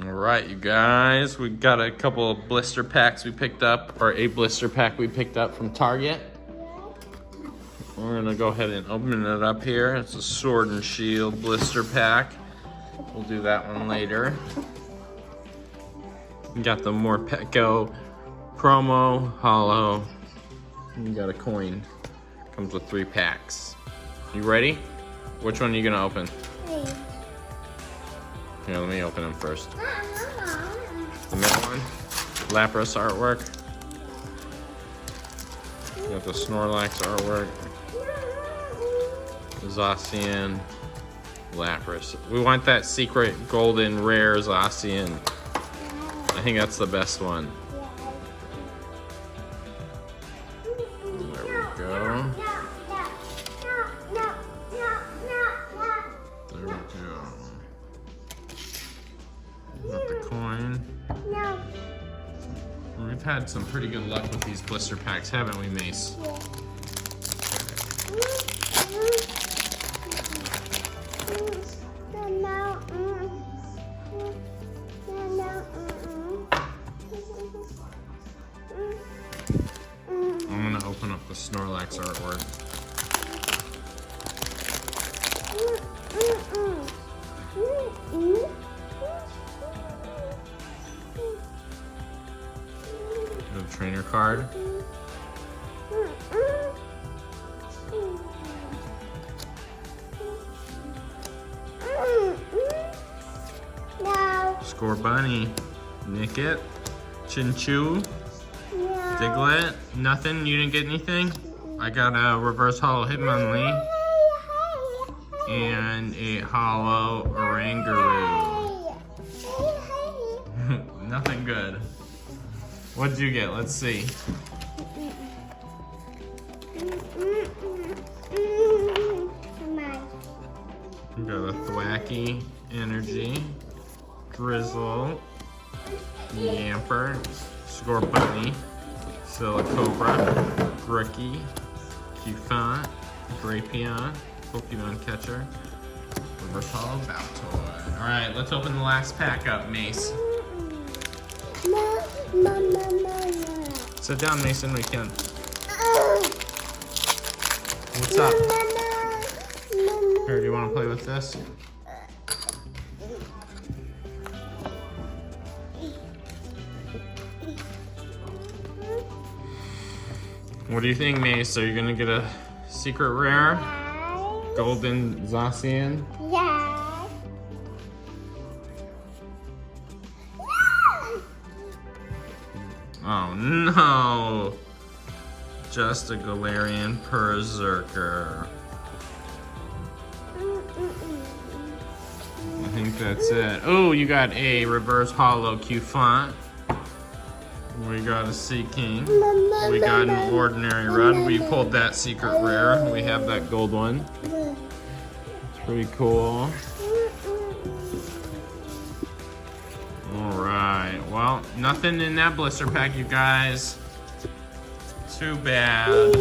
All right, you guys, we got a couple of blister packs we picked up, or a blister pack we picked up from Target. We're gonna go ahead and open it up here. It's a Sword and Shield Blister pack. We'll do that one later. We got the Morpeko promo holo. You got a coin. Comes with 3 packs. You ready? Which one are you gonna open? Here, let me open them first. The middle one, Lapras artwork. You got the Snorlax artwork. Zacian, Lapras. We want that secret golden rare Zacian. I think that's the best one. There we go. There we go. Got the coin. No. We've had some pretty good luck with these blister packs, haven't we, Mace? I'm gonna open up the Snorlax artwork. The trainer card. No. Score Bunny. Nickit. Chinchou. Diglett. Nothing? You didn't get anything? I got a reverse holo Hitmonlee and a holo Oranguru. Nothing good. What did you get? Let's see. We got a Thwacky Energy, Drizzle, Yamper, Scorbunny, Silicobra, Rookie, Cufant, Drapion, Pokemon Catcher, Reverse Holo Baltoy. Alright, let's open the last pack up, Mace. Sit down, Mason, we can. What's up? Here, do you want to play with this? What do you think, Mace? Are you gonna get a secret rare? Golden Zacian? Yeah. Oh no! Just a Galarian Berserker. I think that's it. Oh, you got a reverse holo Cufant. We got a Sea King. We got an ordinary run. We pulled that secret rare. We have that gold one. It's pretty cool. Alright, well, nothing in that blister pack, you guys. Too bad.